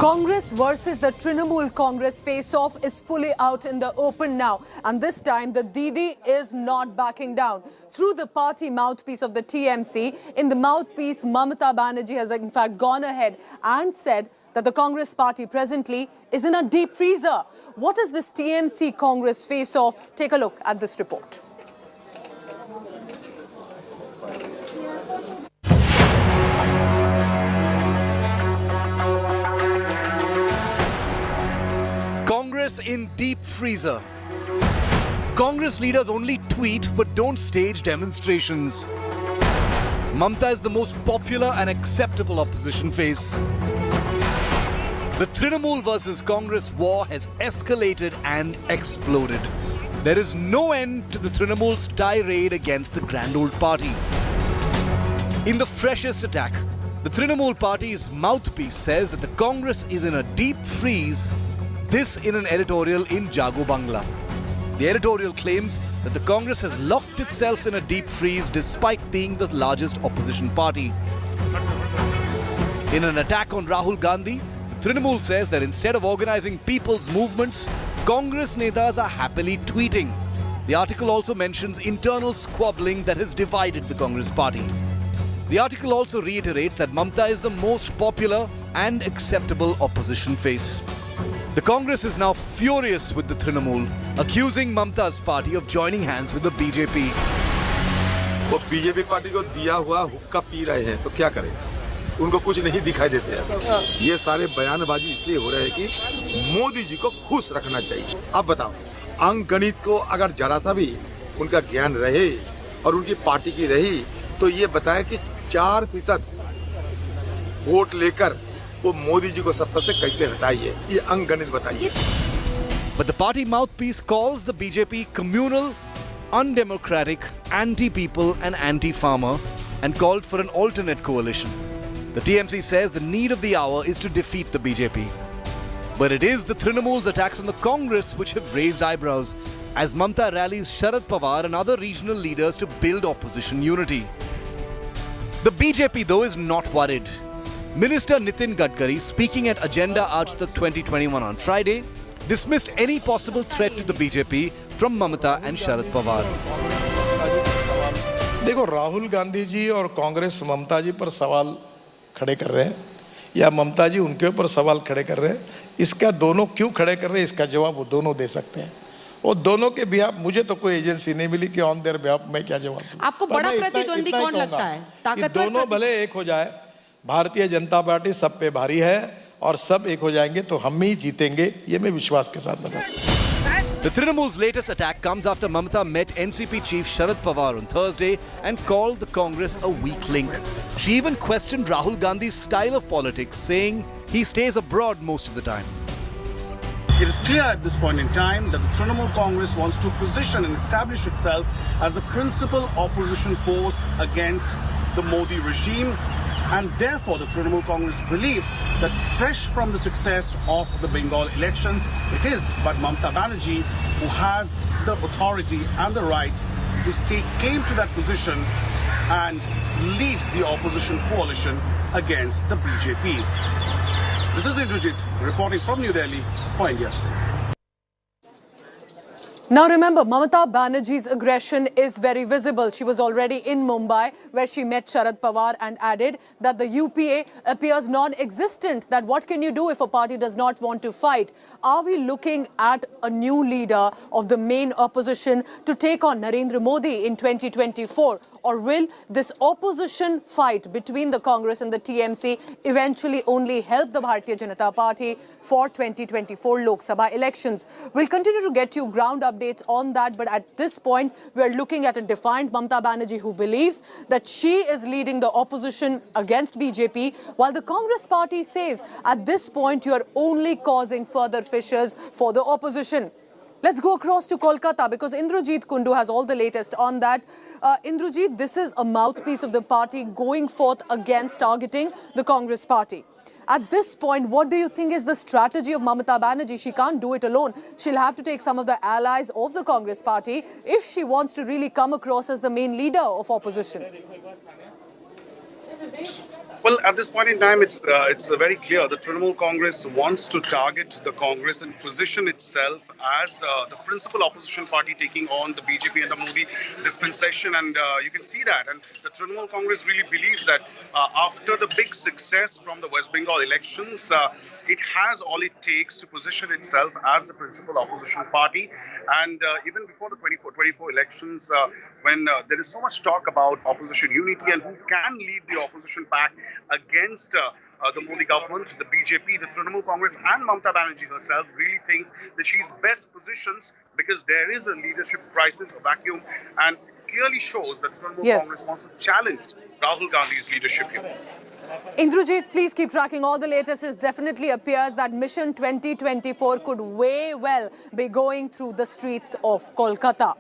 Congress versus the Trinamool Congress face-off is fully out in the open now. And this time, the Didi is not backing down. Through the party mouthpiece of the TMC, in the mouthpiece, Mamata Banerjee has in fact gone ahead and said that the Congress party presently is in a deep freezer. What is this TMC Congress face-off? Take a look at this report. Congress in deep freezer. Congress leaders only tweet but don't stage demonstrations. Mamata is the most popular and acceptable opposition face. The Trinamool versus Congress war has escalated and exploded. There is no end to the Trinamool's tirade against the grand old party. In the freshest attack, the Trinamool party's mouthpiece says that the Congress is in a deep freeze. This in an editorial in Jago Bangla. The editorial claims that the Congress has locked itself in a deep freeze despite being the largest opposition party. In an attack on Rahul Gandhi, the Trinamool says that instead of organizing people's movements, Congress netas are happily tweeting. The article also mentions internal squabbling that has divided the Congress party. The article also reiterates that Mamata is the most popular and acceptable opposition face. The Congress is now furious with the Trinamool, accusing Mamata's party of joining hands with the BJP. वो BJP party को दिया हुआ हुक्का P रहे हैं तो क्या करें? उनको कुछ नहीं दिखाई देते हैं। ये सारे बयानबाजी इसलिए हो रहे हैं कि मोदी जी को खुश रखना चाहिए। अब बताओ, अंक गणित को अगर जरा सा भी उनका ज्ञान रहे और उनकी पार्टी की रही तो ये बताए कि 4% वोट लेकर वो मोदी जी को सत्ता से कैसे हटाइए, ये अंक गणित बताइए। But the party mouthpiece calls the BJP communal, undemocratic, anti-people and anti-farmer and called for an alternate coalition. The TMC says the need of the hour is to defeat the BJP. But it is the Trinamool's attacks on the Congress which have raised eyebrows as Mamata rallies Sharad Pawar and other regional leaders to build opposition unity. The BJP, though, is not worried. Minister Nitin Gadkari, speaking at Agenda Aaj Tak 2021 on Friday, dismissed any possible threat to the BJP from Mamata and Sharad Pawar. देखो, राहुल गांधी जी और कांग्रेस ममता जी पर सवाल खड़े कर रहे हैं या ममता जी उनके ऊपर सवाल खड़े कर रहे हैं, इसका दोनों क्यों खड़े कर रहे हैं, इसका जवाब वो दोनों दे सकते हैं। और दोनों के बिहाफ मुझे तो कोई एजेंसी नहीं मिली कि ऑन देयर बिहाफ मैं क्या जवाब दूं। आपको बड़ा प्रतिद्वंदी कौन लगता है? ताकतवर दोनों भले एक हो जाए, भारतीय जनता पार्टी सब पे भारी है और सब एक हो जाएंगे तो हम ही जीतेंगे, ये मैं विश्वास के साथ बताता हूं। The Trinamool's latest attack comes after Mamata met NCP chief Sharad Pawar on Thursday and called the Congress a weak link. She even questioned Rahul Gandhi's style of politics, saying he stays abroad most of the time. It is clear at this point in time that the Trinamool Congress wants to position and establish itself as a principal opposition force against the Modi regime. And therefore, the Trinamool Congress believes that fresh from the success of the Bengal elections, it is but Mamata Banerjee who has the authority and the right to stake claim to that position and lead the opposition coalition against the BJP. This is Indrajit reporting from New Delhi for India Today. Now remember, Mamata Banerjee's aggression is very visible. She was already in Mumbai where she met Sharad Pawar and added that the UPA appears non-existent. That what can you do if a party does not want to fight? Are we looking at a new leader of the main opposition to take on Narendra Modi in 2024? Or will this opposition fight between the Congress and the TMC eventually only help the Bharatiya Janata Party for 2024 Lok Sabha elections? We'll continue to get you ground updates on that, but at this point, we're looking at a defiant Mamata Banerjee who believes that she is leading the opposition against BJP, while the Congress party says at this point, you are only causing further fissures for the opposition. Let's go across to Kolkata because Indrajit Kundu has all the latest on that. Indrajit, this is a mouthpiece of the party going forth against targeting the Congress party. At this point, what do you think is the strategy of Mamata Banerjee? She can't do it alone. She'll have to take some of the allies of the Congress party if she wants to really come across as the main leader of opposition. Well, at this point in time, it's very clear. The Trinamool Congress wants to target the Congress and position itself as the principal opposition party taking on the BJP and the Modi dispensation, and you can see that. And the Trinamool Congress really believes that after the big success from the West Bengal elections, it has all it takes to position itself as the principal opposition party. And even before the 24 elections, when there is so much talk about opposition unity and who can lead the opposition back against the Modi government, the BJP, the Trinamool Congress and Mamata Banerjee herself really thinks that she's best positioned because there is a leadership crisis, a vacuum, and clearly shows that Trinamool Congress wants to challenge Rahul Gandhi's leadership here. Indrajit, please keep tracking all the latest. It definitely appears that Mission 2024 could way well be going through the streets of Kolkata.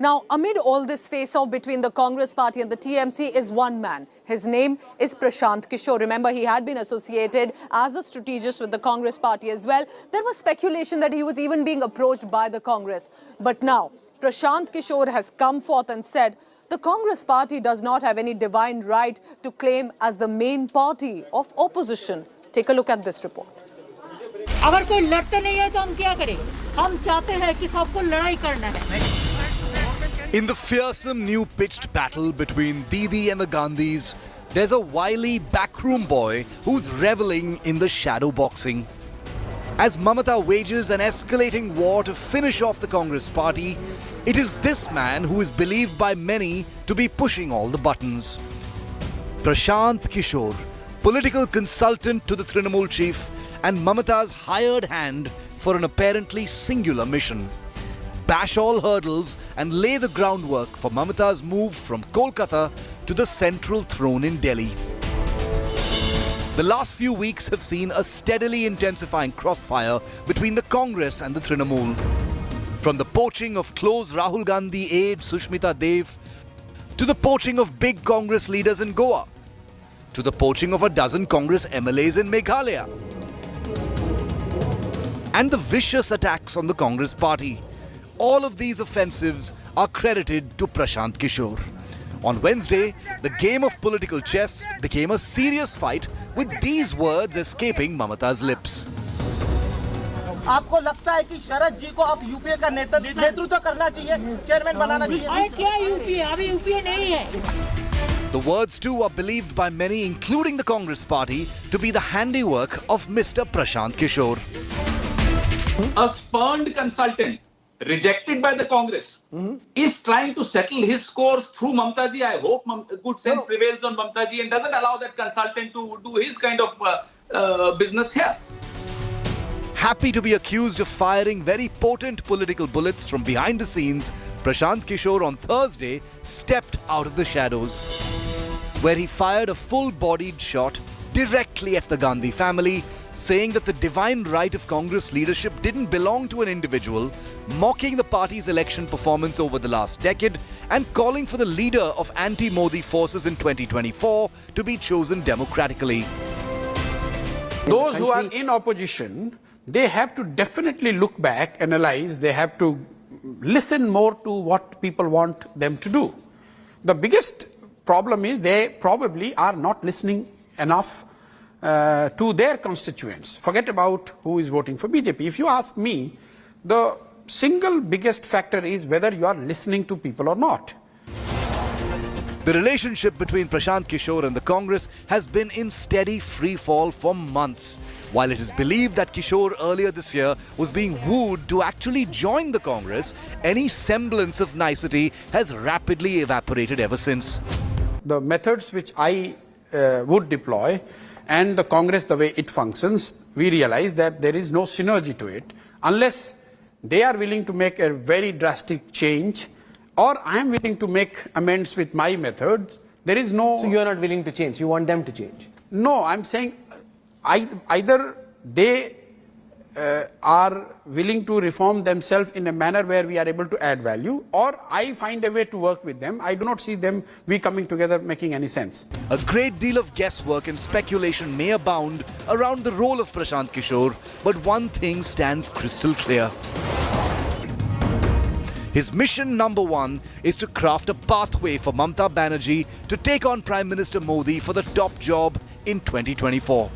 Now, amid all this face-off between the Congress party and the TMC is one man. His name is Prashant Kishore. Remember, he had been associated as a strategist with the Congress party as well. There was speculation that he was even being approached by the Congress. But now, Prashant Kishore has come forth and said the Congress party does not have any divine right to claim as the main party of opposition. Take a look at this report. अगर कोई लड़ते नहीं है तो हम क्या करें? हम चाहते हैं कि सबको लड़ाई करना है. In the fearsome new pitched battle between Didi and the Gandhis, there's a wily backroom boy who's reveling in the shadow boxing. As Mamata wages an escalating war to finish off the Congress party, it is this man who is believed by many to be pushing all the buttons. Prashant Kishore, political consultant to the Trinamool chief and Mamata's hired hand for an apparently singular mission. Bash all hurdles and lay the groundwork for Mamata's move from Kolkata to the central throne in Delhi. The last few weeks have seen a steadily intensifying crossfire between the Congress and the Trinamool. From the poaching of close Rahul Gandhi aide Sushmita Dev, to the poaching of big Congress leaders in Goa, to the poaching of a dozen Congress MLAs in Meghalaya, and the vicious attacks on the Congress party. All of these offensives are credited to Prashant Kishore. On Wednesday, the game of political chess became a serious fight with these words escaping Mamata's lips. आपको लगता है कि शरद जी को अब UPA का नेतृत्व करना चाहिए, चेयरमैन बनाना चाहिए? क्या यूपीए? अभी यूपीए नहीं है. The words too are believed by many, including the Congress party, to be the handiwork of Mr. Prashant Kishore. A spurned consultant rejected by the Congress is trying to settle his scores through Mamata ji. I hope good sense prevails on Mamata ji and doesn't allow that consultant to do his kind of business here. Happy to be accused of firing very potent political bullets from behind the scenes, Prashant Kishore on Thursday stepped out of the shadows, where he fired a full-bodied shot directly at the Gandhi family, saying that the divine right of Congress leadership didn't belong to an individual, mocking the party's election performance over the last decade and calling for the leader of anti-Modi forces in 2024 to be chosen democratically. Those who are in opposition, they have to definitely look back, analyze, they have to listen more to what people want them to do. The biggest problem is they probably are not listening enough to their constituents. Forget about who is voting for BJP. If you ask me, the single biggest factor is whether you are listening to people or not. The relationship between Prashant Kishore and the Congress has been in steady free fall for months. While it is believed that Kishore earlier this year was being wooed to actually join the Congress, any semblance of nicety has rapidly evaporated ever since. The methods which I would deploy and the Congress, the way it functions, we realize that there is no synergy to it unless they are willing to make a very drastic change or I am willing to make amends with my methods. There is no... So you are not willing to change, you want them to change? No, I'm saying either they are willing to reform themselves in a manner where we are able to add value, or I find a way to work with them. I do not see we coming together making any sense. A great deal of guesswork and speculation may abound around the role of Prashant Kishore, but one thing stands crystal clear. His mission number one is to craft a pathway for Mamata Banerjee to take on Prime Minister Modi for the top job in 2024.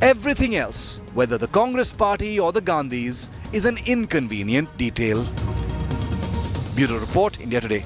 Everything else, whether the Congress party or the Gandhis, is an inconvenient detail. Bureau Report, India Today.